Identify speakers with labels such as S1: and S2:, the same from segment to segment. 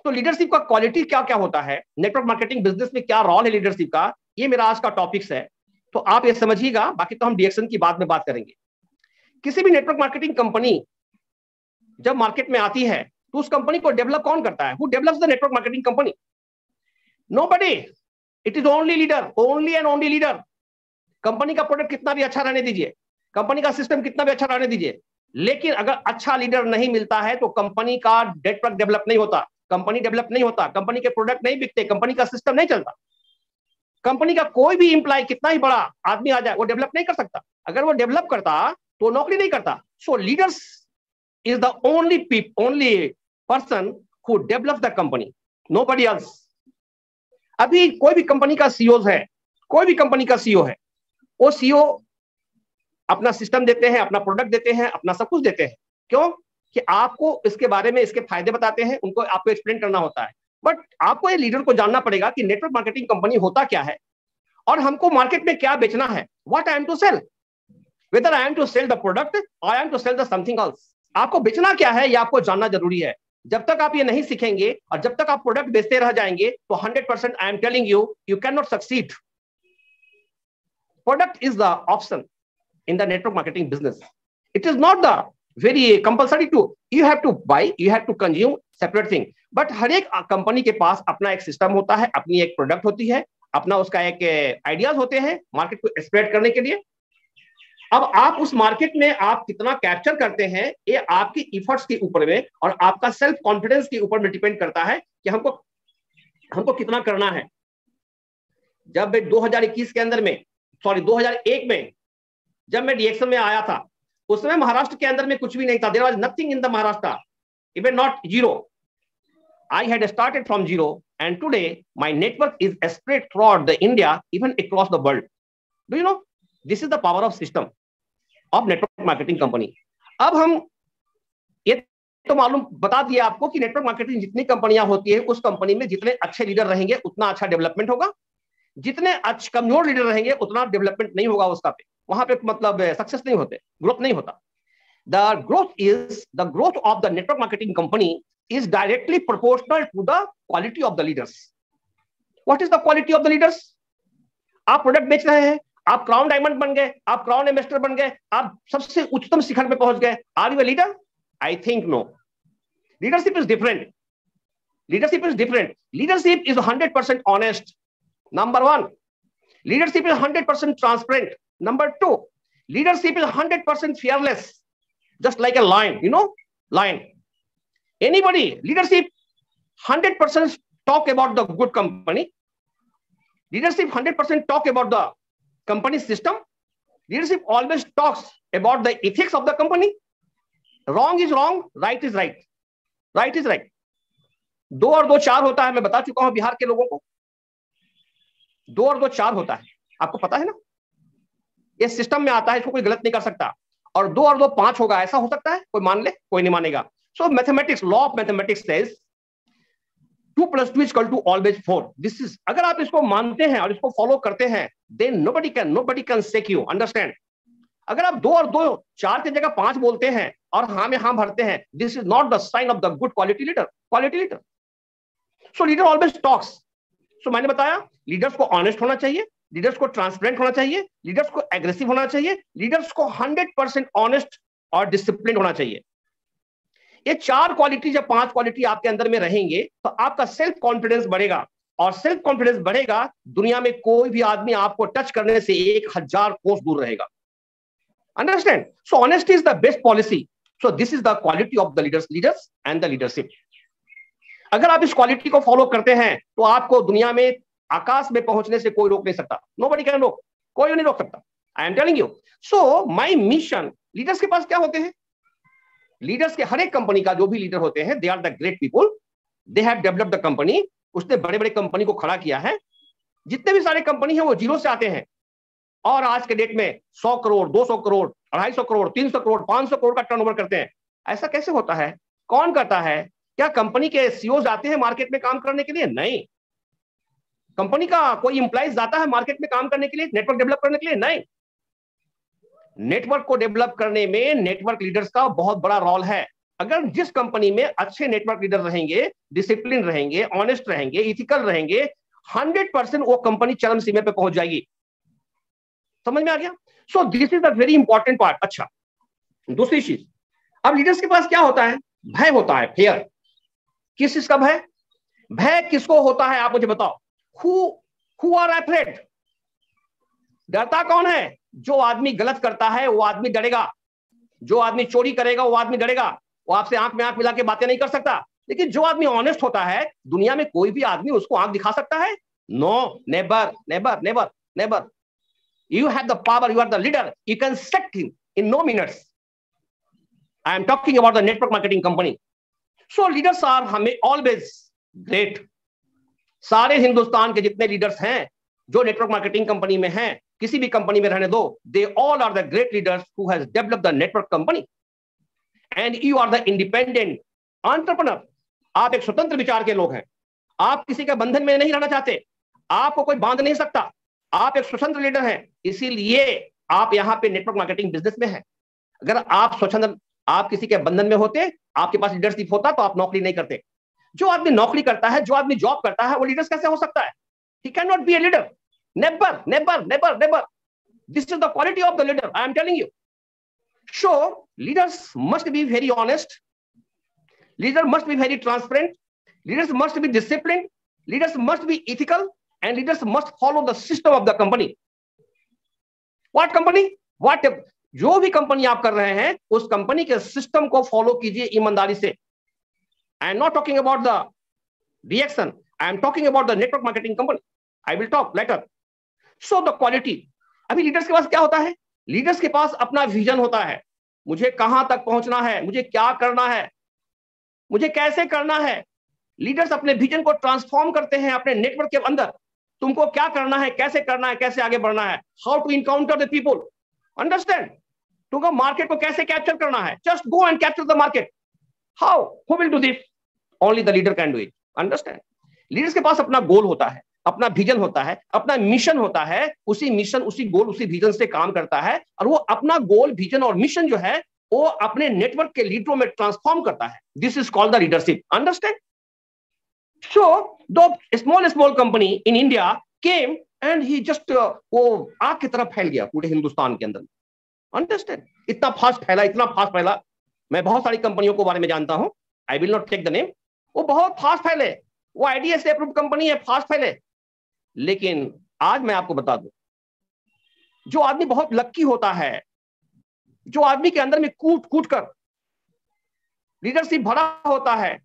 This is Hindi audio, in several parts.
S1: तो लीडरशिप का क्वालिटी क्या क्या होता है, नेटवर्क मार्केटिंग बिजनेस में क्या रोल है लीडरशिप का, ये मेरा आज का टॉपिक्स है। तो आप ये समझिएगा, बाकी तो हम डिएक्शन की बाद में बात करेंगे। किसी भी नेटवर्क मार्केटिंग कंपनी जब मार्केट में आती है तो उस कंपनी को डेवलप कौन करता है? Who develops the network marketing company? Nobody, it is only leader, only and only leader. Company का प्रोडक्ट कितना भी अच्छा रहने दीजिए, कंपनी का सिस्टम कितना भी अच्छा रहने दीजिए, लेकिन अगर अच्छा लीडर नहीं मिलता है तो कंपनी का नेटवर्क डेवलप नहीं होता, कंपनी डेवलप नहीं होता, कंपनी के प्रोडक्ट नहीं बिकते, कंपनी का सिस्टम नहीं चलता। कंपनी का कोई भी इंप्लॉय कितना ही बड़ा आदमी आ जाए वो डेवलप नहीं कर सकता। अगर वो डेवलप करता तो नौकरी नहीं करता। So leaders is the only person who develop the company, nobody else. अभी कोई भी कंपनी का सीईओ है, कोई भी कंपनी का सीईओ है, वो सीईओ अपना सिस्टम देते हैं, अपना प्रोडक्ट देते हैं, अपना सब कुछ देते हैं। क्यों? कि आपको इसके बारे में इसके फायदे बताते हैं, उनको आपको एक्सप्लेन करना होता है। बट आपको ये लीडर को जानना पड़ेगा कि नेटवर्क मार्केटिंग कंपनी होता क्या है और हमको मार्केट में क्या बेचना है। What I am to sell, whether I am to sell the product और I am to sell the something else. आपको बेचना क्या है ये आपको जानना जरूरी है। जब तक आप ये नहीं सीखेंगे और जब तक आप प्रोडक्ट बेचते रह जाएंगे तो 100% आई am telling you, you can not succeed. Product is the option in the network marketing business. It is not the very compulsory to, you have to buy, you have to consume, separate thing. But हर एक कंपनी के पास अपना एक सिस्टम होता है, अपनी एक प्रोडक्ट होती है, अपना उसका एक आइडियाज होते हैं मार्केट को स्प्रेड करने के लिए। अब आप उस मार्केट में आप कितना कैप्चर करते हैं ये आपकी इफर्ट्स के ऊपर में और आपका सेल्फ कॉन्फिडेंस के ऊपर में डिपेंड करता है कि हमको कितना करना है। जब 2021 के अंदर में, सॉरी 2001 में जब मैं डीएक्शन में आया था, उस समय महाराष्ट्र के अंदर में कुछ भी नहीं था। There was nothing in the Maharashtra, even not zero. I had started from zero and today my network is spread throughout the India, even across the world. Do you know, this is the power of system of network marketing company. अब हम ये तो मालूम बता दिया आपको कि नेटवर्क मार्केटिंग जितनी कंपनियां होती है उस कंपनी में जितने अच्छे लीडर रहेंगे उतना अच्छा डेवलपमेंट होगा, जितने अच्छे कमजोर लीडर रहेंगे उतना डेवलपमेंट नहीं होगा उसका पे, वहां पे मतलब सक्सेस नहीं होते, ग्रोथ नहीं होता। The growth of the network marketing company is directly proportional to the quality of the leaders. What is the quality of the leaders? आप प्रोडक्ट बेच रहे हैं, आप क्राउन डायमंड बन गए, आप क्राउन इन्वेस्टर बन गए, आप सबसे उच्चतम शिखर पे पहुंच गए, are you a leader? I think no. Leadership is different, leadership is different. Leadership is 100% honest, number 1. Leadership is 100% transparent. Number 2, leadership is 100% fearless, just like a lion, you know, lion. Anybody, leadership 100% talk about the good company. Leadership 100% talk about the company system. Leadership always talks about the ethics of the company. Wrong is wrong, right is right. Right is right. 2 और 2 4 होता है, मैं बता चुका हूं बिहार के लोगों को। 2 और 2 4 होता है, आपको पता है ना, ये सिस्टम में आता है, इसको कोई गलत नहीं कर सकता। और 2 और 2 5 होगा, ऐसा हो सकता है, कोई मान ले, कोई नहीं मानेगा। So mathematics, law of mathematics says 2 + 2 = always 4। This is, अगर आप इसको मानते हैं और इसको फॉलो करते हैं, then nobody can shake you, understand. अगर आप 2 और 2 4 की जगह 5 बोलते हैं और हाँ में हाँ भरते हैं, this is not the sign of the good quality leader. So leader always talks. So मैंने बताया, लीडर्स को ऑनेस्ट होना चाहिए, लीडर्स को ट्रांसपेरेंट होना चाहिए, लीडर्स को एग्रेसिव होना चाहिए, लीडर्स को 100% ऑनेस्ट और डिसिप्लिन होना चाहिए। ये 4 क्वालिटी जब 5 क्वालिटी आपके अंदर में रहेंगे तो आपका सेल्फ कॉन्फिडेंस बढ़ेगा, और सेल्फ कॉन्फिडेंस बढ़ेगा, दुनिया में कोई भी आदमी आपको टच करने से 1000 कोस दूर रहेगा। Understand? So honesty is the best policy. So this is the quality of the leaders and the leadership. अगर आप इस क्वालिटी को फॉलो करते हैं तो आपको दुनिया में आकाश में पहुंचने से कोई रोक नहीं सकता। नोबडी कैन रोक, कोई नहीं रोक सकता। आई am telling you. So my mission, leaders के पास क्या होते हैं? लीडर्स के हर एक कंपनी का जो भी लीडर होते हैं, they are the great people, they have developed the company. उसने बड़े बड़े कंपनी को खड़ा किया है। जितने भी सारे कंपनी है वो जीरो से आते हैं और आज के डेट में 100 करोड़, 200 करोड़, 250 करोड़, 300 करोड़, 500 करोड़ का टर्नओवर करते हैं। ऐसा कैसे होता है? कौन करता है? क्या कंपनी के सीईओ जाते हैं मार्केट में काम करने के लिए? नहीं। कंपनी का कोई इंप्लॉइज जाता है मार्केट में काम करने के लिए, नेटवर्क डेवलप करने के लिए? नहीं। नेटवर्क को डेवलप करने में नेटवर्क लीडर्स का बहुत बड़ा रोल है। अगर जिस कंपनी में अच्छे नेटवर्क लीडर रहेंगे, डिसिप्लिन रहेंगे, ऑनेस्ट रहेंगे, इथिकल रहेंगे, 100% वो कंपनी चरम सीमा पे पहुंच जाएगी। समझ में आ गया? So this is the very important part. अच्छा, दूसरी चीज, अब लीडर्स के पास क्या होता है? भय होता है, फियर। किस चीज का भय? भय किसको होता है, आप मुझे बताओ। Who are afraid? डरता कौन है? जो आदमी गलत करता है वो आदमी डरेगा, जो आदमी चोरी करेगा वो आदमी डरेगा, वो आपसे आंख में आंख मिला के बातें नहीं कर सकता। लेकिन जो आदमी ऑनेस्ट होता है, दुनिया में कोई भी आदमी उसको आंख दिखा सकता है? No, never never never never. You have the power, you are the leader, you can sack him in no minutes. I am talking about the network marketing company. So leaders are always great. सारे हिंदुस्तान के जितने लीडर्स हैं जो नेटवर्क मार्केटिंग कंपनी में हैं, किसी भी कंपनी में रहने दो, they all are the great leaders who has developed the network company. And you are the independent entrepreneur. आप एक स्वतंत्र विचार के लोग हैं, आप किसी के बंधन में नहीं रहना चाहते, आपको कोई बांध नहीं सकता, आप एक स्वतंत्र लीडर हैं, इसीलिए आप यहां पे नेटवर्क मार्केटिंग बिजनेस में हैं। अगर आप स्वतंत्र, आप किसी के बंधन में होते, आपके पास लीडरशिप होता, तो आप नौकरी नहीं करते। जो आदमी नौकरी करता है, जो आदमी जॉब करता है, वो लीडर कैसे हो सकता है? He can not be a leader, never never never never. This is the quality of the leader, I am telling you. So leaders must be very honest, leader must be very transparent, leaders must be discipline, leaders must be ethical, and leaders must follow the system of the company. What company? What? जो भी कंपनी आप कर रहे हैं, उस कंपनी के सिस्टम को फॉलो कीजिए ईमानदारी से। I am not talking about the reaction. I am talking about the network marketing company. I will talk later. So the quality. अभी लीडर्स के पास क्या होता है? लीडर्स के पास अपना विजन होता है, मुझे कहां तक पहुंचना है, मुझे क्या करना है, मुझे कैसे करना है। लीडर्स अपने विजन को ट्रांसफॉर्म करते हैं अपने नेटवर्क के अंदर। तुमको क्या करना है, कैसे करना है, कैसे आगे बढ़ना है, how to encounter the people, understand. तुमको मार्केट को कैसे कैप्चर करना है, just go and capture the market. How? Who will do this? Only the leader can do it, understand. Leaders के पास अपना गोल होता है, अपना विजन होता है, अपना मिशन होता है, उसी मिशन, उसी गोल, उसी विजन से काम करता है, और वो अपना गोल, विजन और मिशन जो है वो अपने नेटवर्क के लीडरों में ट्रांसफॉर्म करता है। This is called the leadership, understand. So the small company in India came and he just वो आग की तरफ फैल गया पूरे हिंदुस्तान के अंदर, अंडरस्टैंड। इतना फास्ट फैला, इतना फास्ट फैला। मैं बहुत सारी कंपनियों के बारे में जानता हूं, I will not take the name. वो बहुत फास्ट फैले, वो आईडीएस से अप्रूव्ड कंपनी है, फास्ट फैले। लेकिन आज मैं आपको बता दूं, जो आदमी बहुत लक्की होता है, जो आदमी के अंदर में कूट कूट कर लीडरशिप भरा होता है,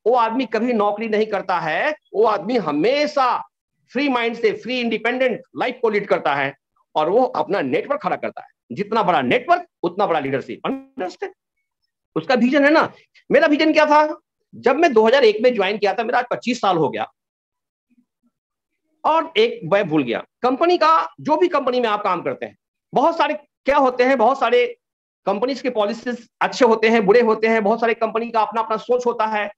S1: वो आदमी कभी नौकरी नहीं करता है, वो आदमी हमेशा फ्री माइंड से, फ्री इंडिपेंडेंट लाइफ को लीड करता है, और वो अपना नेटवर्क खड़ा करता है। जितना बड़ा नेटवर्क उतना बड़ा लीडरशिप, अंडरस्टैंड। उसका विजन है ना। मेरा विजन क्या था? जब मैं 2001 में ज्वाइन किया था, मेरा आज 25 साल हो गया, और एक मैं भूल गया कंपनी का। जो भी कंपनी में आप काम करते हैं, बहुत सारे क्या होते हैं, बहुत सारे कंपनीज के पॉलिसीज अच्छे होते हैं, बुरे होते हैं, बहुत सारे कंपनी का अपना अपना सोच होता है।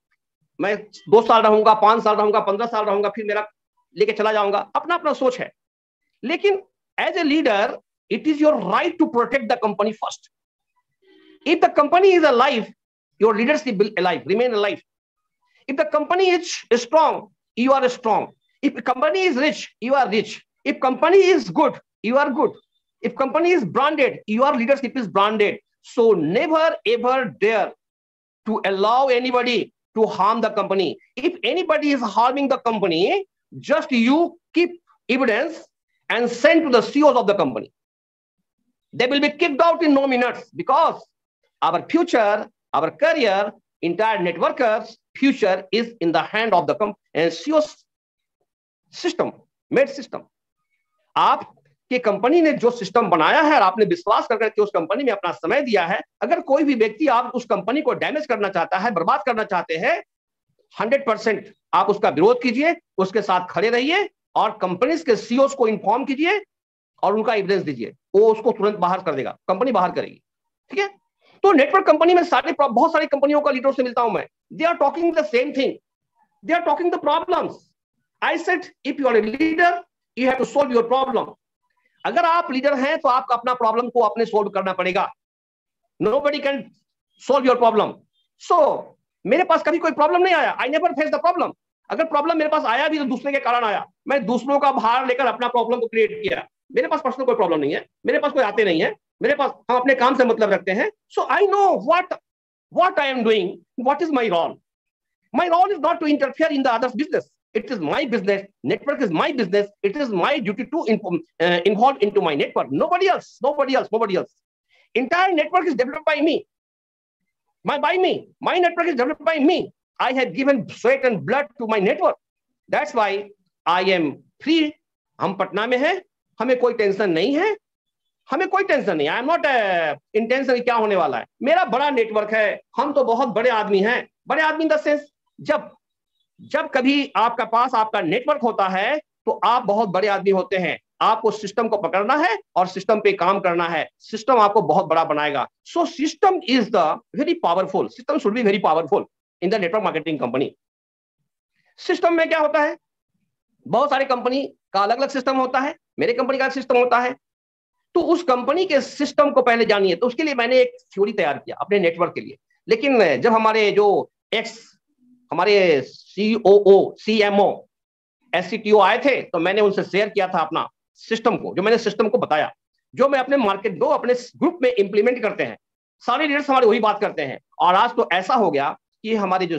S1: मैं 2 साल रहूंगा, 5 साल रहूंगा, 15 साल रहूंगा, फिर मेरा लेके चला जाऊंगा, अपना अपना सोच है। लेकिन as a leader, it is your right to protect the company first. If the company is alive, your leadership will alive, remain alive. If the company is strong, you are strong. If company is rich, you are rich. If company is good, you are good. If company is branded, your leadership is branded. So never ever dare to allow anybody to harm the company. If anybody is harming the company, just you keep evidence and send to the CEOs of the company. They will be kicked out in no minutes, because our future, our career, entire networkers' future is in the hand of the CEO's system, made system. आप कि कंपनी ने जो सिस्टम बनाया है और आपने विश्वास करके उस कंपनी में अपना समय दिया है, अगर कोई भी व्यक्ति आप उस कंपनी को डैमेज करना चाहता है, बर्बाद करना चाहते हैं, 100% आप उसका विरोध कीजिए, उसके साथ खड़े रहिए, और कंपनी के सीईओ को इन्फॉर्म कीजिए और उनका एविडेंस दीजिए। वो उसको तुरंत बाहर कर देगा, कंपनी बाहर करेगी। ठीक है। तो नेटवर्क कंपनी में बहुत सारी कंपनियों का लीडर से मिलता हूं मैं। They are talking the same thing, they are talking the problems. I said if you are a leader, you have to solve your problem. अगर आप लीडर हैं तो आपको अपना प्रॉब्लम को अपने सोल्व करना पड़ेगा। Nobody can solve your problem. So मेरे पास कभी कोई प्रॉब्लम नहीं आया, I never face the problem. अगर प्रॉब्लम मेरे पास आया भी तो दूसरे के कारण आया, मैं दूसरों का भार लेकर अपना प्रॉब्लम को क्रिएट किया। मेरे पास पर्सनल कोई प्रॉब्लम नहीं है, मेरे पास कोई आते नहीं है, मेरे पास, हम अपने काम से मतलब रखते हैं। So I know what I am doing, what is my role. My role is not to interfere in the other's business. It is my business. Network is my business. It is my duty to involve into my network. Nobody else. Nobody else. Nobody else. Entire network is developed by me. By me. My network is developed by me. I have given sweat and blood to my network. That's why I am free. हम पटना में हैं, हमें कोई टेंशन नहीं है, हमें कोई टेंशन नहीं। I am not in tension क्या होने वाला है, मेरा बड़ा नेटवर्क है, हम तो बहुत बड़े आदमी हैं। बड़े आदमी इन द सेंस, जब कभी आपका पास आपका नेटवर्क होता है तो आप बहुत बड़े आदमी होते हैं। आपको सिस्टम को पकड़ना है और सिस्टम पे काम करना है, सिस्टम आपको बहुत बड़ा बनाएगा। So system is the very powerful, system should be very powerful in the network marketing company. System में क्या होता है, बहुत सारी कंपनी का अलग अलग सिस्टम होता है, मेरे कंपनी का सिस्टम होता है। तो उस कंपनी के सिस्टम को पहले जानिए। तो उसके लिए मैंने एक थ्योरी तैयार किया अपने नेटवर्क के लिए। लेकिन जब हमारे जो हमारे COO, CMO, SCTO आए थे तो मैंने उनसे शेयर किया था अपना सिस्टम को, जो मैंने सिस्टम को बताया, जो मैं अपने मार्केट दो अपने ग्रुप में इंप्लीमेंट करते हैं। सारे लीडर्स हमारे वही बात करते हैं। और आज तो ऐसा हो गया कि हमारे जो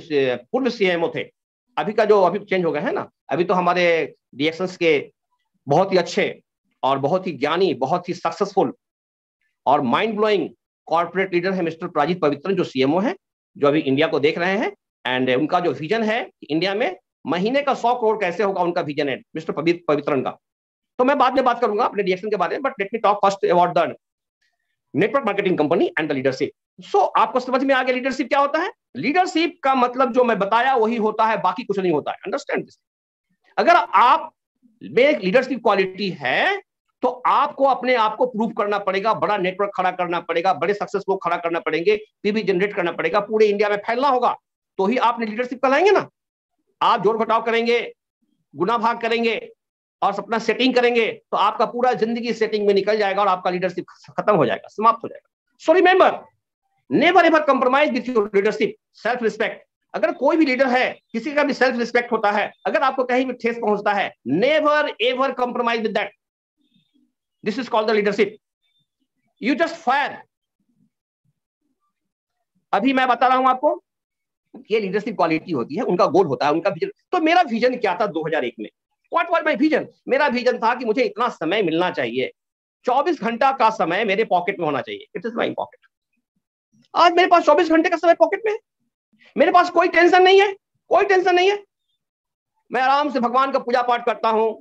S1: पूर्व CMO थे, अभी का जो अभी चेंज हो गया है ना, अभी तो हमारे रिएक्शंस के बहुत ही अच्छे और बहुत ही ज्ञानी, बहुत ही सक्सेसफुल और माइंड ब्लोइंग कॉर्पोरेट लीडर है मिस्टर प्राजित पवित्रन, जो CMO है, जो अभी इंडिया को देख रहे हैं। एंड उनका जो विजन है इंडिया में महीने का 100 करोड़ कैसे होगा, उनका विजन है मिस्टर पवित्रन का। तो मैं बाद में बात करूंगा अपने रिएक्शन के बारे में, but let me talk first about the network marketing company and the leadership. So आपको समझ में आ गया लीडरशिप क्या होता है। लीडरशिप का मतलब जो मैं बताया वही होता है, बाकी कुछ नहीं होता है। Understand this. अगर आप में लीडरशिप क्वालिटी है तो आपको अपने आप को प्रूव करना पड़ेगा, बड़ा नेटवर्क खड़ा करना पड़ेगा, बड़े सक्सेसफुल खड़ा करना पड़ेंगे, पीवी जनरेट करना पड़ेगा, पूरे इंडिया में फैलना होगा, तो ही आप लीडरशिप कहलाएंगे ना। आप जोड़ घटाव करेंगे, गुना भाग करेंगे और अपना सेटिंग करेंगे तो आपका पूरा जिंदगी सेटिंग में निकल जाएगा और आपका लीडरशिप खत्म हो जाएगा, समाप्त हो जाएगा। So remember, never ever compromise with your leadership, self respect. अगर कोई भी लीडर है, किसी का भी सेल्फ रिस्पेक्ट होता है, अगर आपको कहीं भी ठेस पहुंचता है, never ever compromise with that. This is called the leadership. You just fire. अभी मैं बता रहा हूं आपको, ये लीडरशिप क्वालिटी होती है, उनका गोल होता है, उनका विजन। तो मेरा विजन क्या था 2001 में? What was my vision? मेरा विजन था कि मुझे इतना समय मिलना चाहिए, 24 घंटा का समय मेरे पॉकेट में होना चाहिए। It is my pocket. आज मेरे पास 24 घंटे का समय पॉकेट में है, मेरे पास कोई टेंशन नहीं है, कोई टेंशन नहीं है। मैं आराम से भगवान का पूजा पाठ करता हूं,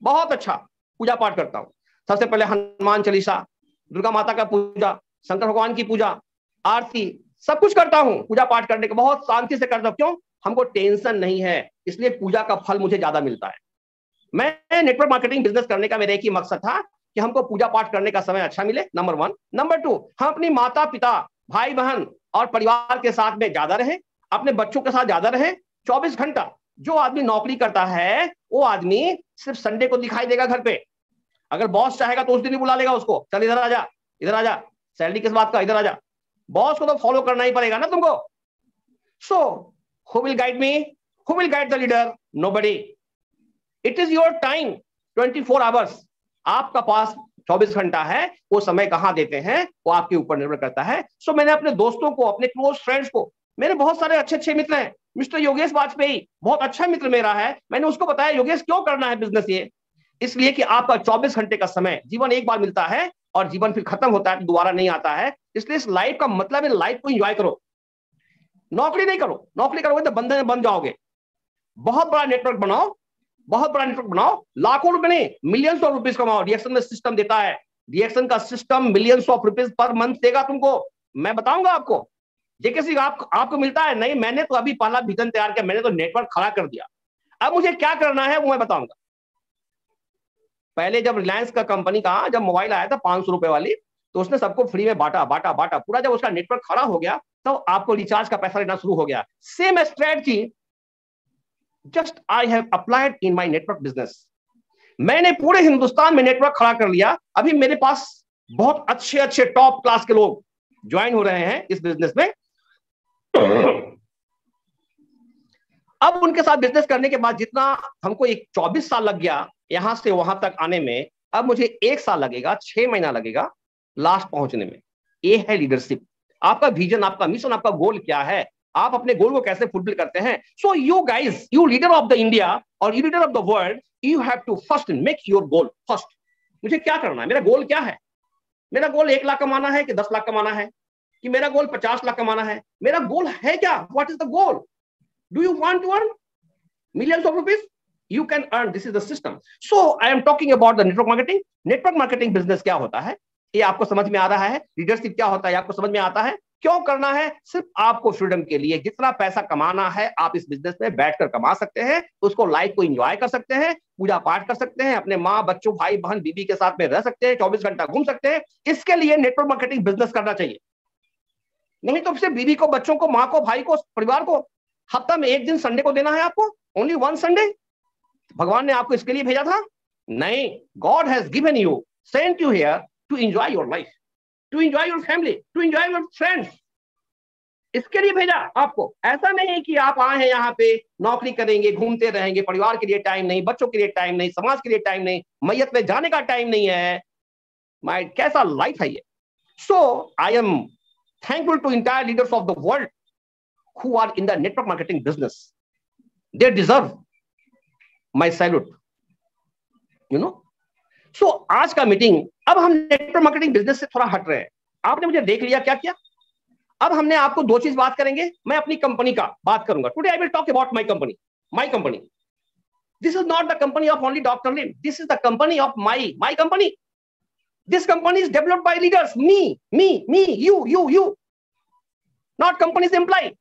S1: बहुत अच्छा पूजा पाठ करता हूं। सबसे पहले हनुमान चालीसा, दुर्गा माता का पूजा, शंकर भगवान की पूजा, आरती, सब कुछ करता हूं। पूजा पाठ करने के बहुत शांति से करता हूं। क्यों? हमको टेंशन नहीं है, इसलिए पूजा का फल मुझे ज्यादा मिलता है। मैं नेटवर्क मार्केटिंग बिजनेस करने का मेरा एक ही मकसद था कि हमको पूजा पाठ करने का समय अच्छा मिले, नंबर 1। नंबर 2, हम अपनी माता पिता, भाई बहन और परिवार के साथ में ज्यादा रहे, अपने बच्चों के साथ ज्यादा रहे। 24 घंटा जो आदमी नौकरी करता है वो आदमी सिर्फ संडे को दिखाई देगा घर पे। अगर बॉस चाहेगा तो उस दिन ही बुला लेगा उसको, चल इधर आजा, इधर आजा, सैलरी किस बात का, इधर आजा। बॉस को तो फॉलो करना ही पड़ेगा ना तुमको। So who will guide me, who will guide the leader? Nobody. It is your time, 24 hours. आपका पास 24 घंटा है, वो समय कहां देते हैं वो आपके ऊपर निर्भर करता है। सो मैंने अपने दोस्तों को, अपने क्लोज फ्रेंड्स को, मेरे बहुत सारे अच्छे अच्छे मित्र हैं। मिस्टर योगेश वाजपेयी बहुत अच्छा मित्र मेरा है, मैंने उसको बताया योगेश क्यों करना है बिजनेस ये, इसलिए कि आपका 24 घंटे का समय जीवन एक बार मिलता है और जीवन फिर खत्म होता है, दोबारा नहीं आता है। इसलिए इस लाइफ का मतलब है लाइफ को एंजॉय करो, नौकरी नहीं करो। नौकरी करोगे तो बंधन में बन जाओगे। बहुत बड़ा नेटवर्क बनाओ, बहुत बड़ा नेटवर्क बनाओ, लाखों रुपए नहीं, मिलियंस ऑफ रुपीज कमाओ। रिएक्शन में सिस्टम देता है, रिएक्शन का system millions of rupees per month देगा तुमको। मैं बताऊंगा आपको, जेके आपको मिलता है नहीं। मैंने तो अभी पहला विजन तैयार किया, मैंने तो नेटवर्क खड़ा कर दिया। अब मुझे क्या करना है वो मैं बताऊंगा। पहले जब रिलायंस का कंपनी का जब मोबाइल आया था 500 रुपए वाली, तो उसने सबको फ्री में बांटा बांटा बांटा। पूरा जब उसका नेटवर्क खड़ा हो गया तो आपको रिचार्ज का पैसा लेना शुरू हो गया। Same strategy just I have applied in my network business. मैंने पूरे हिंदुस्तान में नेटवर्क खड़ा कर लिया। अभी मेरे पास बहुत अच्छे अच्छे टॉप क्लास के लोग ज्वाइन हो रहे हैं इस बिजनेस में। अब उनके साथ बिजनेस करने के बाद जितना हमको एक 24 साल लग गया यहां से वहां तक आने में, अब मुझे 1 साल लगेगा, 6 महीना लगेगा लास्ट पहुंचने में। ये है लीडरशिप। आपका विजन, आपका मिशन, आपका गोल क्या है, आप अपने गोल को कैसे फुलफिल करते हैं। So you guys, you leader of the India और you leader of the world, you have to first make your goal first. मुझे क्या करना है, मेरा गोल क्या है। मेरा गोल 1 लाख कमाना है कि 10 लाख कमाना है, कि मेरा गोल 50 लाख कमाना है, मेरा गोल है क्या, what is the goal. Do you want to earn millions of rupees? You can earn. This is the system. So I am talking about the network marketing. Network marketing business क्या होता है, ये आपको समझ में आ रहा है। लीडरशिप क्या होता है, आपको समझ में आता है। क्यों करना है, सिर्फ आपको फ्रीडम के लिए। जितना पैसा कमाना है आप इस बिजनेस में बैठकर कमा सकते हैं, उसको लाइफ को एंजॉय कर सकते हैं, पूजा पाठ कर सकते हैं, अपने माँ बच्चों भाई बहन बीबी के साथ में रह सकते हैं, 24 घंटा घूम सकते हैं। इसके लिए नेटवर्क मार्केटिंग बिजनेस करना चाहिए। नहीं तो सिर्फ बीबी को, बच्चों को, माँ को, भाई को, परिवार को हफ्ता में 1 दिन संडे को देना है आपको, ओनली 1 संडे। भगवान ने आपको इसके लिए भेजा था? नहीं। God has given you, sent you here to enjoy your life, to enjoy your family, to enjoy your friends. इसके लिए भेजा आपको। ऐसा नहीं है कि आप आए हैं यहाँ पे नौकरी करेंगे, घूमते रहेंगे, परिवार के लिए टाइम नहीं, बच्चों के लिए टाइम नहीं, समाज के लिए टाइम नहीं, मैयत में जाने का टाइम नहीं है। माय कैसा लाइफ है ये। So I am thankful to entire leaders of the world who are in the network marketing business. They deserve my salute, you know. So आज का मीटिंग, अब हम नेटवर्क मार्केटिंग बिजनेस से थोड़ा हट रहे हैं। आपने मुझे देख लिया क्या किया। अब हमने आपको 2 चीज बात करेंगे। मैं अपनी कंपनी का बात करूंगा। Today I will talk about my company. My company, this is not the company of only doctor Lim, this is the company of my company. This company is developed by leaders, me, you, not company's employee.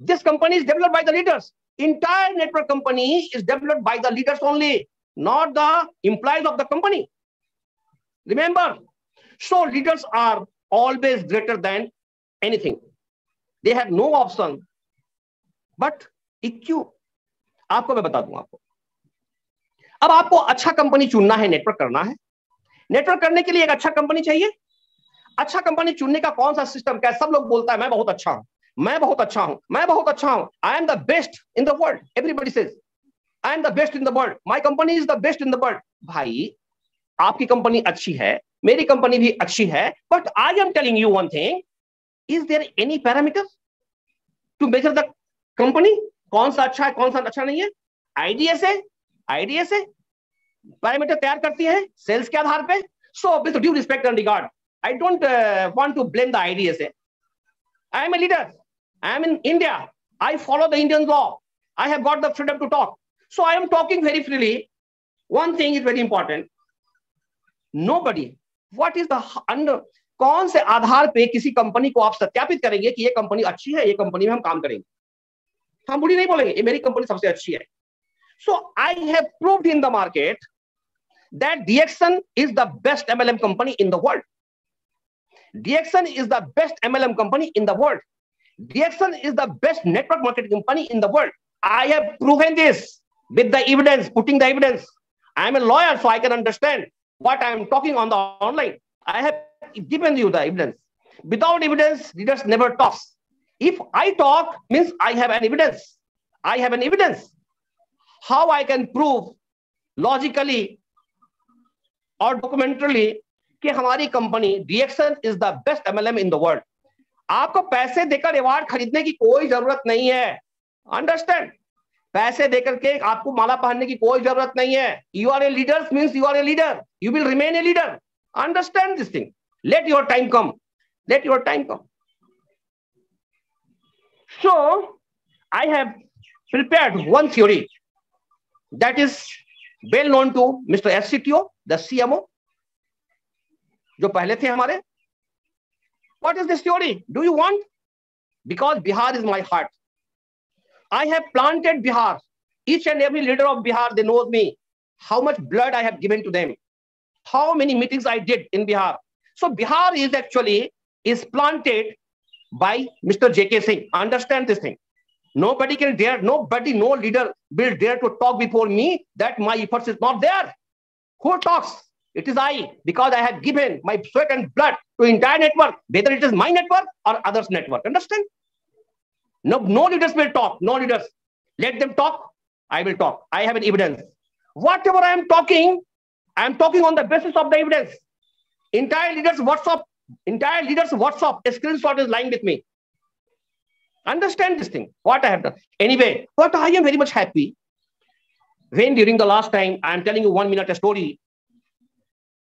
S1: This company is developed by the leaders. Entire network company is developed by the leaders only, not the employees of the company. Remember, so leaders are always greater than anything. They have no option but EQ. आपको मैं बता दूं आपको। अब आपको अच्छा कंपनी चुनना है, नेटवर्क करना है। नेटवर्क करने के लिए एक अच्छा कंपनी चाहिए। अच्छा कंपनी चुनने का कौन सा सिस्टम क्या है? सब लोग बोलता है मैं बहुत अच्छा हूं, मैं बहुत अच्छा हूं, मैं बहुत अच्छा हूं, I am the best in the world. Everybody says I am the best in the world, my company is the best in the world. भाई आपकी कंपनी अच्छी है, मेरी कंपनी भी अच्छी है, but I am telling you one thing, is there any parameter to measure the company? कौन सा अच्छा है, कौन सा अच्छा नहीं है? आईडीएसए पैरामीटर तैयार करती है सेल्स के आधार पे। So with due respect and regard, I don't want to blame the IDSA. I am a leader. I am in India. I follow the Indian law. I have got the freedom to talk. So I am talking very freely. One thing is very important. Nobody, what is the under, कौन से आधार पे किसी कंपनी को आप सत्यापित करेंगे कि ये कंपनी अच्छी है, ये कंपनी में हम काम करेंगे? हम बुरी नहीं बोलेंगे, ये मेरी कंपनी सबसे अच्छी है। So I have proved in the market that DXN is the best MLM company in the world. DXN is the best MLM company in the world. DXN is the best network marketing company in the world. I have proven this with the evidence, putting the evidence. I am a lawyer, so I can understand what I am talking on the online. I have given you the evidence. Without evidence, leaders never talk. If I talk, means I have an evidence. I have an evidence. How I can prove logically or documentarily कि हमारी company DXN is the best MLM in the world. आपको पैसे देकर रिवार्ड खरीदने की कोई जरूरत नहीं है। अंडरस्टैंड? पैसे देकर के आपको माला पहनने की कोई जरूरत नहीं है। You are a leader means you are a leader, you will remain a leader. Understand this thing. Let your time come, let your time come. So I have prepared one theory that is well known to Mr. SCTO, the CMO, जो पहले थे हमारे। What is this theory? Do you want? Because Bihar is my heart. I have planted Bihar. Each and every leader of Bihar, they know me. How much blood I have given to them. How many meetings I did in Bihar. So Bihar is actually planted by Mr. J.K. Singh. Understand this thing. Nobody can dare, nobody, no leader will dare to talk before me that my efforts is not there. Who talks? It is I, because I have given my sweat and blood to entire network, whether it is my network or others' network. Understand? No leaders will talk. No leaders. Let them talk. I will talk. I have an evidence. Whatever I am talking on the basis of the evidence. Entire leaders WhatsApp screenshot is lying with me. Understand this thing, what I have done. Anyway, but I am very much happy when during the last time, I am telling you 1 minute a story.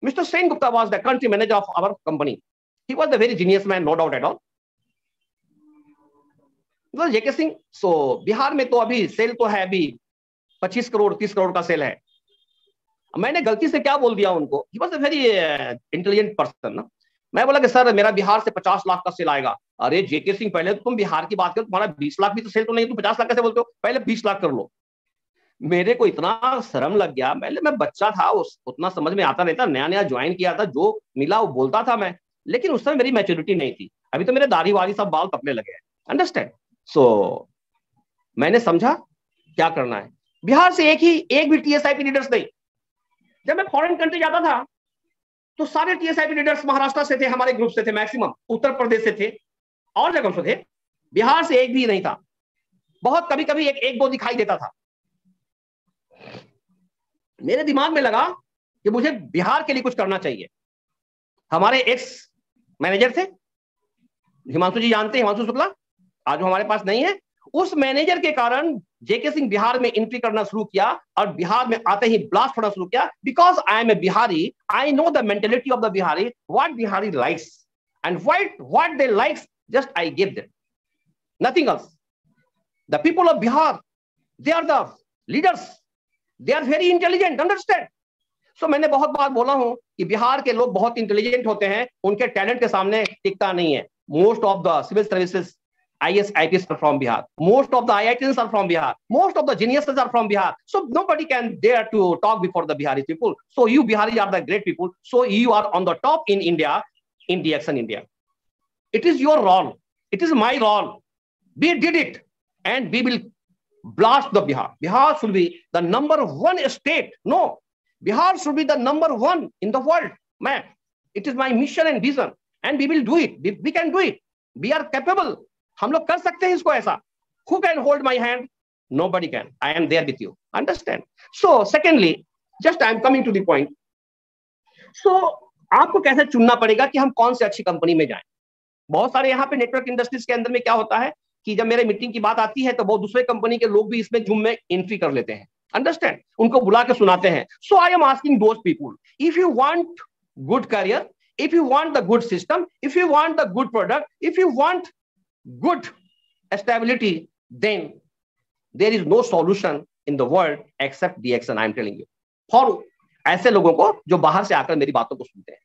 S1: Mr. Sen Gupta was the country manager of our company. He was a very genius man, no doubt at all. जेके सिंह, सो बिहार में तो अभी सेल तो है अभी 25 करोड़ 30 करोड़ का सेल है. मैंने गलती से क्या बोल दिया उनको, he was a very intelligent person ना. मैं बोला कि सर मेरा बिहार से 50 लाख का सेल आएगा. अरे जेके सिंह, पहले तो तुम बिहार की बात करो, तुम्हारा 20 लाख भी तो सेल तो नहीं, तुम 50 लाख कैसे बोलते हो, पहले 20 लाख कर लो. मेरे को इतना शर्म लग गया. पहले मैं बच्चा था, उतना समझ में आता नहीं था, नया नया ज्वाइन किया था, जो मिला वो बोलता था मैं, लेकिन उस समय मेरी मैच्योरिटी नहीं थी. अभी तो मेरे दाढ़ी वारी सब बाल पकने लगे हैं. अंडरस्टैंड. सो मैंने समझा क्या करना है. बिहार से एक भी टीएसआईपी लीडर्स नहीं. जब मैं फॉरेन कंट्री जाता था तो सारे टीएसआईपी लीडर्स महाराष्ट्र से थे, हमारे ग्रुप से थे, मैक्सिमम उत्तर प्रदेश से थे, और जगह से थे. बिहार से एक भी नहीं था. बहुत कभी कभी एक दो दिखाई देता था. मेरे दिमाग में लगा कि मुझे बिहार के लिए कुछ करना चाहिए. हमारे एक्स मैनेजर थे, हिमांशु जी जानते हैं, हिमांशु शुक्ला, आज हमारे पास नहीं है. उस मैनेजर के कारण जेके सिंह बिहार में एंट्री करना शुरू किया और बिहार में आते ही ब्लास्ट होना शुरू किया. Because I am a Bihari, I know the mentality of the Bihari, what Bihari likes and what they likes, just I give them, nothing else. The people of Bihar, they are the leaders, they are very intelligent. Understand. So मैंने बहुत बार बोला हूं कि बिहार के लोग बहुत इंटेलिजेंट होते हैं, उनके टैलेंट के सामने टिकता नहीं है. Most of the civil services IAS, IPS are from Bihar. Most of the IITs are from Bihar. Most of the geniuses are from Bihar. So nobody can dare to talk before the Bihari people. So you Biharis are the great people. So you are on the top in India, in DXN India. It is your role. It is my role. We did it, and we will blast the Bihar. Bihar should be the #1 state. No, Bihar should be the #1 in the world. Man, it is my mission and vision, and we will do it. We can do it. We are capable. हम लोग कर सकते हैं इसको ऐसा. Who can hold my hand? Nobody can. I am there with you. Understand? So, secondly, just I am coming to the point. So, आपको कैसे चुनना पड़ेगा कि हम कौन से अच्छी कंपनी में जाएं. बहुत सारे यहाँ पे नेटवर्क इंडस्ट्रीज के अंदर में क्या होता है कि जब मेरे मीटिंग की बात आती है तो बहुत दूसरे कंपनी के लोग भी इसमें जूम में एंट्री कर लेते हैं. अंडरस्टैंड. उनको बुला के सुनाते हैं. So I am asking those people, if you want good career, if you want the good system, if you want the good product, if you want good stability, then there is no solution in the world except DXN. I am telling you. For ऐसे लोगों को जो बाहर से आकर मेरी बातों को सुनते हैं.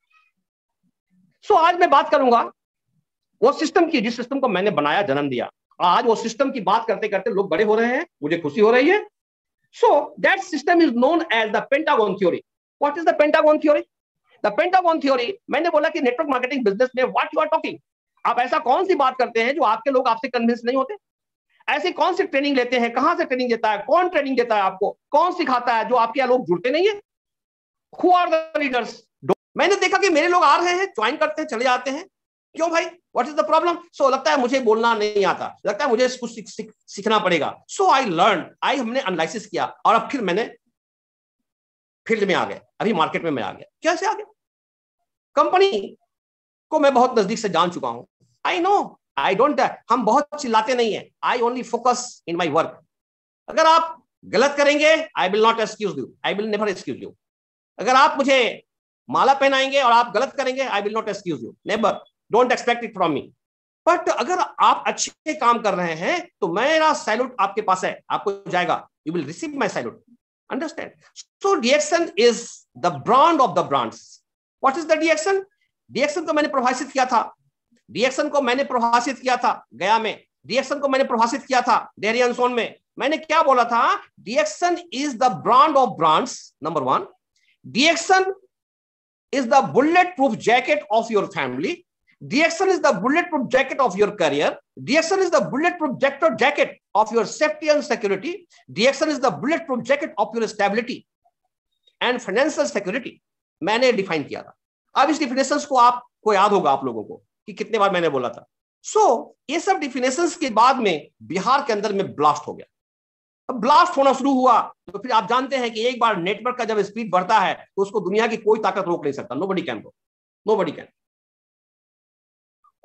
S1: सो आज मैं बात करूंगा वो सिस्टम की, जिस सिस्टम को मैंने बनाया, जन्म दिया. आज वो सिस्टम की बात करते करते लोग बड़े हो रहे हैं, मुझे खुशी हो रही है. So that system is known as the pentagon theory. What is the pentagon theory? The pentagon theory, मैंने बोला कि नेटवर्क मार्केटिंग बिजनेस में व्हाट यू आर टॉकिंग, आप ऐसा कौन सी बात करते हैं जो आपके लोग आपसे कन्विंस नहीं होते? ऐसी कौन सी ट्रेनिंग लेते हैं, कहां से ट्रेनिंग देता है, कौन ट्रेनिंग देता है आपको, कौन सिखाता है, जो आपके यहाँ लोग जुड़ते नहीं है? Who are the leaders? मैंने देखा कि मेरे लोग आ रहे हैं, ज्वाइन करते हैं, चले जाते हैं. क्यों भाई? What is the problem? So लगता है मुझे बोलना नहीं आता, लगता है मुझे कुछ सीखना पड़ेगा. सो आई लर्न, हमने एनालिसिस किया और अब फिर मैंने फील्ड में आ गया. अभी मार्केट में मैं आ गया. कैसे आ गया? कंपनी को मैं बहुत नजदीक से जान चुका हूं. आई नो, आई डोंट, हम बहुत चिल्लाते नहीं है. I only focus in my work. अगर आप गलत करेंगे, आई will not excuse you, I will never excuse you. अगर आप मुझे माला पहनाएंगे और आप गलत करेंगे, आई will not excuse you, never. Don't expect it from me. But अगर आप अच्छे काम कर रहे हैं तो मेरा सैल्यूट आपके पास है, आपको जाएगा. You will receive my salute. Understand? So DXN is the brand of the brands. What is the DXN? DXN को मैंने प्रभाषित किया था. DXN को मैंने प्रभाषित किया था गया में. DXN को मैंने प्रभाषित किया था डेहरी अनसोन में. मैंने क्या बोला था? DXN is the brand of brands, #1. DXN is the bulletproof jacket of your family. DXN is the bulletproof jacket of your career. DXN is the bulletproof jacket of your safety and security. DXN is the bulletproof jacket of your stability and financial security. मैंने डिफाइन किया था. अब इस डिफिनेशंस को आपको याद होगा, आप लोगों को, कि कितने बार मैंने बोला था. सो ये सब डिफिनेशंस के बाद में बिहार के अंदर में ब्लास्ट हो गया. अब ब्लास्ट होना शुरू हुआ तो फिर आप जानते हैं कि एक बार नेटवर्क का जब स्पीड बढ़ता है तो उसको दुनिया की कोई ताकत रोक नहीं सकता। Nobody can go, nobody can,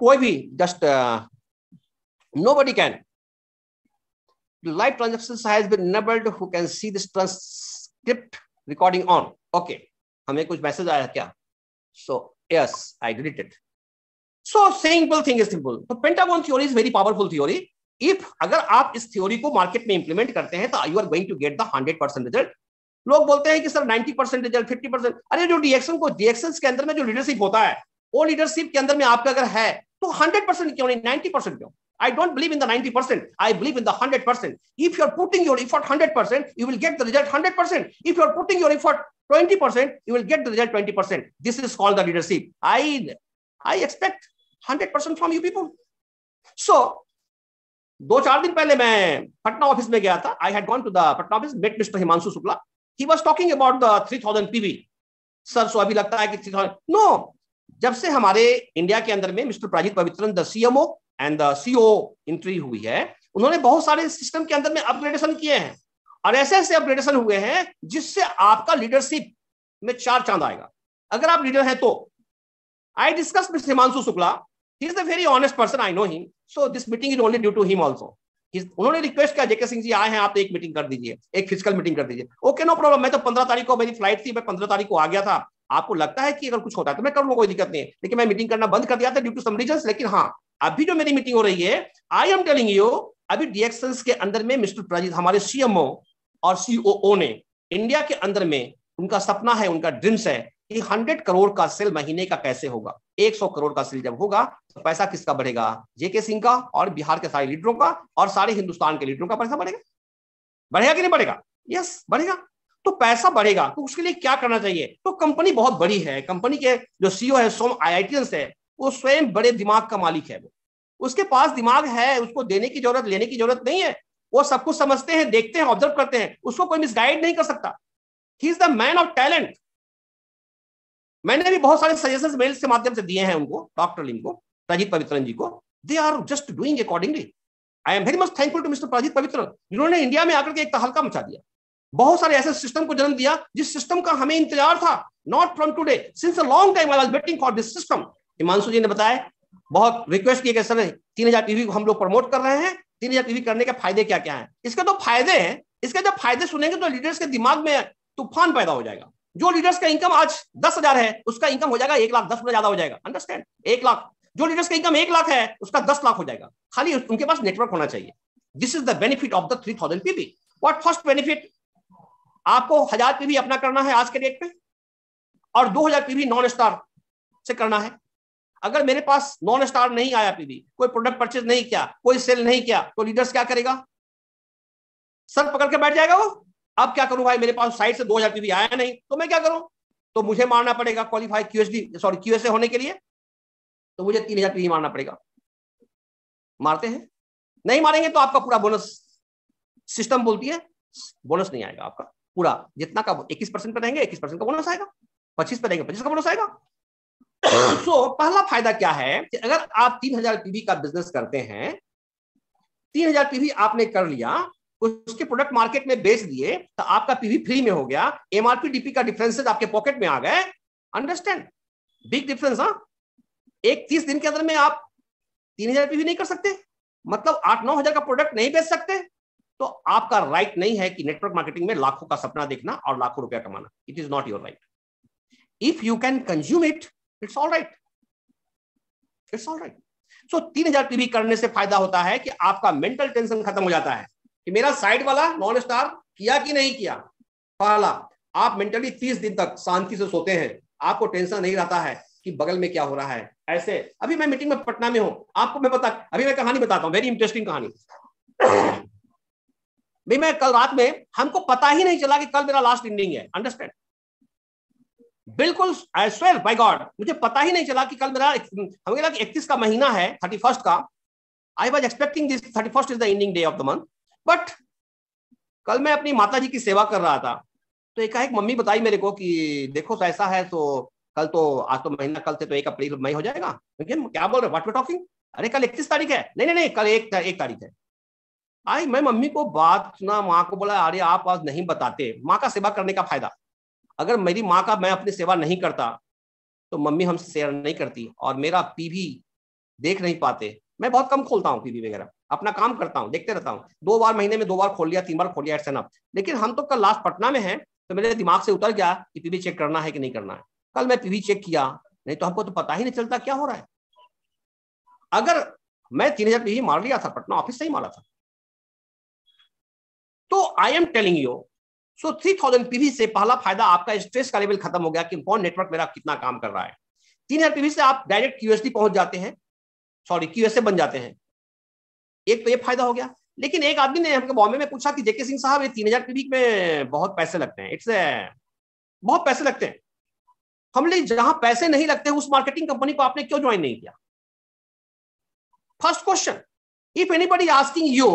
S1: कोई भी, just nobody can. The live transactions has been enabled. Who can see this transcript recording on? Okay, हमें कुछ मैसेज आया क्या? So yes, I deleted. So simple thing is simple. So Pentagon theory is very powerful theory. If अगर आप इस थ्योरी को मार्केट में इंप्लीमेंट करते हैं तो you are going to get the 100% result. लोग बोलते हैं कि सर 90% रिजल्ट, 50%। अरे जो डीएक्शंस के अंदर में जो लीडरशिप होता है वो लीडरशिप के अंदर में आपका अगर है तो 100% क्यों नहीं, 90% क्यों? I don't believe in the 90%. I believe in the 100%. If you are putting your effort 100%, you will get the result 100%. If you are putting your effort 20%, you will get the result 20%. This is called the leadership. I expect 100% from you people. So, 2-4 दिन पहले मैं पटना ऑफिस में गया था. I had gone to the Patna office, met Mr. Himanshu Shukla. He was talking about the 3000 PV. Sir, सो अभी लगता है कि 3000. No, जब से हमारे इंडिया के अंदर में mister Prajit Pavithran the CMO and the CO entry हुई है, उन्होंने बहुत सारे सिस्टम के अंदर में अपग्रेडेशन किए हैं और ऐसे ऐसे अपग्रेडेशन हुए हैं जिससे आपका लीडरशिप में 4 चांद आएगा अगर आप लीडर हैं तो। I discuss with Himanshu Shukla, he is a very honest person, I know him, so this meeting is only due to him also. उन्होंने रिक्वेस्ट किया, जेके सिंह जी आए हैं, आप एक मीटिंग कर दीजिए, एक फिजिकल मीटिंग कर दीजिए। Okay, no problem. मैं तो 15 तारीख को मेरी फ्लाइट थी, मैं 15 तारीख को आ गया था। आपको लगता है कि अगर कुछ होता है तो मैं करूंगा, कोई दिक्कत नहीं है, लेकिन मैं मीटिंग करना बंद कर दिया था ड्यू टू सम रीजंस। लेकिन हाँ, अभी जो मेरी मीटिंग हो रही है, आई एम टेलिंग यू, अभी डीएक्शंस के अंदर में मिस्टर प्रजीत, हमारे सीएमओ और सीओओ ने इंडिया के अंदर में, उनका सपना है, उनका ड्रीम्स है कि 100 करोड़ का सेल महीने का कैसे होगा। 100 करोड़ का सेल जब होगा तो पैसा किसका बढ़ेगा? जेके सिंह का और बिहार के सारे लीडरों का और सारे हिंदुस्तान के लीडरों का पैसा बढ़ेगा। बढ़ेगा कि नहीं बढ़ेगा? यस, बढ़ेगा। तो पैसा बढ़ेगा तो उसके लिए क्या करना चाहिए? तो कंपनी बहुत बड़ी है, कंपनी के जो सीईओ है, सोम आईआईटीएंस है, वो स्वयं बड़े दिमाग का मालिक है। वो, उसके पास दिमाग है, उसको देने की जरूरत, लेने की जरूरत नहीं है। वो सब कुछ समझते हैं, देखते हैं, ऑब्जर्व करते हैं, उसको कोई मिसगाइड नहीं कर सकता। He is the man of talent. मैंने भी बहुत सारे सजेशंस मेल के माध्यम से दिए हैं उनको, डॉक्टर लिम को, प्रजीत पवित्रन जी को। They are just doing accordingly. I am very much thankful to mister Prajeet Pavithran, जिन्होंने इंडिया में आकर के एक तहलका मचा दिया, बहुत सारे ऐसे सिस्टम को जन्म दिया जिस सिस्टम का हमें इंतजार था, not from today, since a long time I was waiting for this system. Himanshu ji ने बताया, बहुत रिक्वेस्ट किए कि सर 3000 पीवी को हम लोग प्रमोट कर रहे हैं, 3000 पीवी करने के फायदे क्या क्या हैं। इसके तो फायदे हैं, इसके जब फायदे सुनेंगे तो लीडर्स के दिमाग में तूफान पैदा हो जाएगा। जो लीडर्स का इनकम आज 10,000 है, उसका इनकम हो जाएगा 1 लाख, 10 गुना ज्यादा हो जाएगा। अंडरस्टैंड? 1 लाख। जो लीडर्स का इनकम 1 लाख है, उसका 10 लाख हो जाएगा। खाली उनके पास नेटवर्क होना चाहिए। This is the benefit of the 3000 PV. What first benefit? आपको 1000 पीवी अपना करना है आज के डेट पे, और 2000 पीवी नॉन स्टार से करना है। अगर मेरे पास नॉन स्टार नहीं आया पीवी, कोई प्रोडक्ट परचेज नहीं किया, कोई सेल नहीं किया, तो लीडर्स क्या करेगा? सर पकड़ के बैठ जाएगा वो। अब क्या करूं भाई, मेरे पास साइड से 2000 पीवी आया नहीं, तो मैं क्या करूं? तो मुझे मारना पड़ेगा क्वालिफाई क्यूएसए होने के लिए, तो मुझे 3000 पीवी मारना पड़ेगा। मारते हैं? नहीं मारेंगे तो आपका पूरा बोनस, सिस्टम बोलती है बोनस नहीं आएगा आपका पूरा। जितना का 21% पे रहेंगे, 21% का बोनस आएगा, 25 पे रहेंगे, 25 का बोनस आएगा। सो पहला फायदा क्या है कि अगर आप 3000 पीवी का बिजनेस करते हैं, 3000 पीवी आपने कर लिया, उसके प्रोडक्ट मार्केट में बेच दिए, तो आपका पीवी फ्री में हो गया। एमआरपी डीपी का डिफरेंसेस आपके पॉकेट में आ गए। अंडरस्टैंड? Big difference. हाँ, एक 30 दिन के अंदर में आप 3000 पीवी नहीं कर सकते, मतलब 8-9 हजार का प्रोडक्ट नहीं बेच सकते, तो आपका राइट नहीं है कि नेटवर्क मार्केटिंग में लाखों का सपना देखना और लाखों रुपया कमाना। It is not your right. If you can consume it, it's all right, it's all right. So 3000 PV करने से फायदा होता है कि आपका मेंटल टेंशन खत्म हो जाता है कि मेरा साइड वाला नॉन स्टार किया कि नहीं किया। पहला, आप मेंटली 30 दिन तक शांति से सोते हैं, आपको टेंशन नहीं रहता है कि बगल में क्या हो रहा है। ऐसे अभी मैं मीटिंग में पटना में हूं, आपको मैं अभी मैं कहानी बताता हूं, वेरी इंटरेस्टिंग कहानी। भाई मैं कल रात में, हमको पता ही नहीं चला कि कल मेरा लास्ट इंडिंग है। अंडरस्टैंड? बिल्कुल, आई स्वेयर बाय गॉड, मुझे पता ही नहीं चला कि कल मेरा, हमें लगा कि 31 का महीना है, 31 का। I was expecting this 31 is the ending day of the month, but कल मैं अपनी माता जी की सेवा कर रहा था, तो एक मम्मी बताई मेरे को कि देखो तो ऐसा है, तो कल तो, आज तो महीना, कल से तो 1 अप्रैल मई हो जाएगा। क्या बोल रहे, व्हाट वी टॉकिंग? अरे कल 31 तारीख है। नहीं, कल 1 तारीख है। मैं मम्मी को बात सुना, माँ को बोला अरे आप आज नहीं बताते, माँ का सेवा करने का फायदा। अगर मेरी माँ का मैं अपनी सेवा नहीं करता तो मम्मी हमसे शेयर नहीं करती, और मेरा पीवी देख नहीं पाते। मैं बहुत कम खोलता हूँ पीवी वगैरह, अपना काम करता हूँ, देखते रहता हूँ। 2 बार महीने में 2 बार खोल लिया, 3 बार खोल लिया, इट्स एनफ। लेकिन हम तो कल लास्ट पटना में हैं, तो मेरे दिमाग से उतर गया कि पीवी चेक करना है कि नहीं करना है। कल मैं पीवी चेक किया, नहीं तो हमको तो पता ही नहीं चलता क्या हो रहा है। अगर मैं 3000 पीवी मार लिया था, पटना ऑफिस से ही मारा था। तो आई am telling you, so 3000 PV से पहला फायदा आपका स्ट्रेस का लेवल खत्म हो गया कि कौन नेटवर्क मेरा कितना काम कर रहा है। 3000 पीवी से आप डायरेक्ट क्यूएसडी पहुंच जाते हैं, सॉरी क्यूएसए बन जाते हैं। एक तो ये फायदा हो गया। लेकिन एक आदमी ने हमको बॉम्बे में पूछा कि जेके सिंह साहब, ये 3000 पीवी में बहुत पैसे लगते हैं, बहुत पैसे लगते हैं। हमने जहां पैसे नहीं लगते उस मार्केटिंग कंपनी को आपने क्यों ज्वाइन नहीं किया? First question, if anybody asking you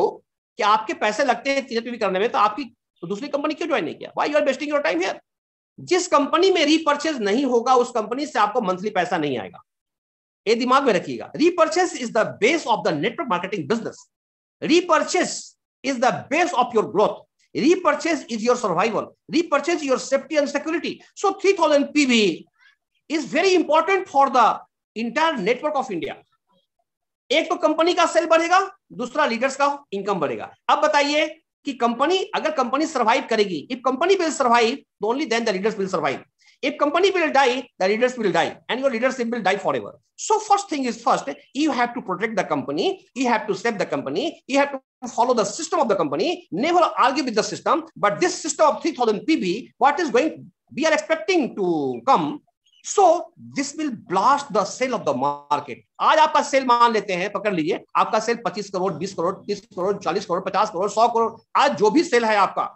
S1: कि आपके पैसे लगते हैं 3000 पीवी करने में, तो आपकी तो दूसरी कंपनी क्यों ज्वाइन नहीं किया? Why you are wasting your time here? जिस कंपनी में रीपर्चेज नहीं होगा उस कंपनी से आपको मंथली पैसा नहीं आएगा, ये दिमाग में रखिएगा। Repurchase is the base of the network marketing business. Repurchase is the base of your growth. Repurchase is your survival. Repurchase your safety and security. So 3000 PV is very important for the entire network of India. एक तो कंपनी का सेल बढ़ेगा, दूसरा लीडर्स का इनकम बढ़ेगा। अब बताइए कि कंपनी, अगर कंपनी सर्वाइव करेगी, if company will survive, only then the leaders will survive. If company will die, the leaders will die, and your leadership will die forever. So first thing is first, you have to protect the company, you have to save the company, you have to follow the system of the company, never argue with the system. But this system of 3000 PB, what is going, we are expecting to come. So this will blast the sale of the market. आज आपका सेल मान लेते हैं, पकड़ लीजिए, आपका सेल 25 करोड़, 20 करोड़, 30 करोड़, 40 करोड़, 50 करोड़, 100 करोड़, आज जो भी सेल है आपका,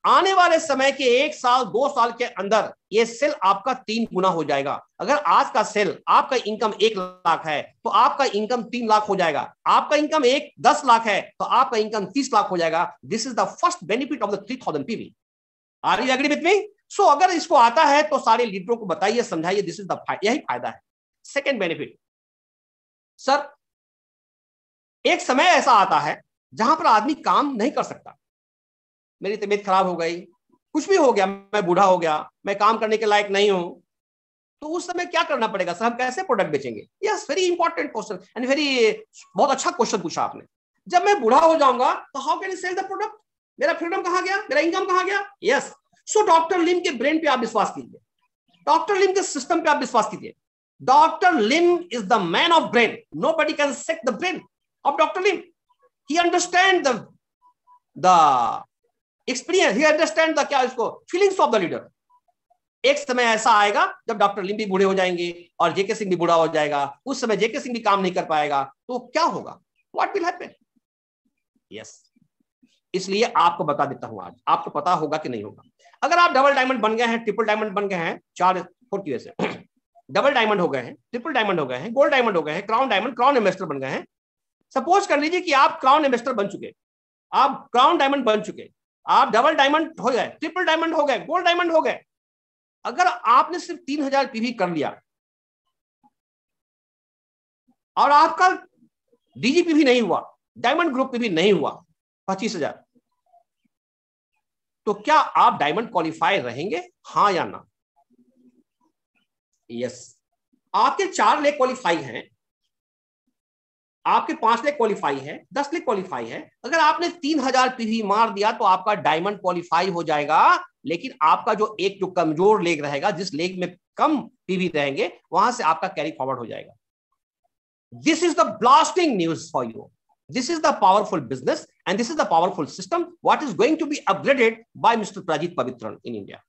S1: आने वाले समय के 1 साल 2 साल के अंदर ये सेल आपका 3 गुना हो जाएगा। अगर आज का सेल, आपका इनकम 1 लाख है तो आपका इनकम 3 लाख हो जाएगा। आपका इनकम 10 लाख है तो आपका इनकम 30 लाख हो जाएगा। This is the first benefit of the 3000 PV. Are you agree with me? So अगर इसको आता है तो सारे लीडरों को बताइए, समझाइए, दिस इज द यही फायदा है। सेकेंड बेनिफिट, सर एक समय ऐसा आता है जहां पर आदमी काम नहीं कर सकता। मेरी तबीयत खराब हो गई, कुछ भी हो गया, मैं बूढ़ा हो गया, मैं काम करने के लायक नहीं हूं, तो उस समय क्या करना पड़ेगा सर? हम कैसे प्रोडक्ट बेचेंगे? Yes, very important question and बहुत अच्छा क्वेश्चन पूछा आपने। जब मैं बूढ़ा हो जाऊंगा तो how can I sell the product? मेरा फ्रीडम कहां गया? मेरा इनकम कहां गया? यस, सो डॉक्टर लिम के ब्रेन पे आप विश्वास कीजिए, डॉक्टर लिम के सिस्टम पे आप विश्वास कीजिए। Doctor Lim is the man of brain. Nobody can shake the brain of doctor Lim. He understand the experience, he understand the क्या इसको फीलिंग्स ऑफ द लीडर। एक समय ऐसा आएगा जब डॉक्टर लिम भी बूढ़े हो जाएंगे और जेके सिंह भी बूढ़ा हो जाएगा, उस समय जेके सिंह भी काम नहीं कर पाएगा, तो क्या होगा? What will happen? यस, इसलिए आपको बता देता हूं आज, आपको पता होगा कि नहीं होगा। अगर आप डबल डायमंड बन गए हैं, ट्रिपल डायमंड बन गए हैं, 4 की वजह से डबल डायमंड हो गए हैं, ट्रिपल डायमंड हो गए हैं, गोल्ड डायमंड हो गए हैं, क्राउन डायमंड, क्राउन इन्वेस्टर बन गए हैं। सपोज कर लीजिए कि आप क्राउन इन्वेस्टर बन चुके, आप क्राउन डायमंड बन चुके, आप डबल डायमंड हो गए, ट्रिपल डायमंड हो गए, गोल्ड डायमंड हो गए। अगर आपने सिर्फ 3000 पीवी कर लिया और आपका डीजीपी भी नहीं हुआ, डायमंड ग्रुप पे भी नहीं हुआ 25,000, तो क्या आप डायमंड क्वालिफाई रहेंगे? हाँ या ना? यस। आपके 4 लाख क्वालिफाई हैं, आपके 5 लाख क्वालिफाई है, 10 लाख क्वालिफाई है। अगर आपने 3000 पीवी मार दिया तो आपका डायमंड क्वालिफाई हो जाएगा। लेकिन आपका जो कमजोर लेग रहेगा, जिस लेग में कम पीवी रहेंगे, वहां से आपका कैरी फॉरवर्ड हो जाएगा। This is the blasting news for you. This is the powerful business and this is the powerful system what is going to be upgraded by Mr. Prajit Pavitran in India.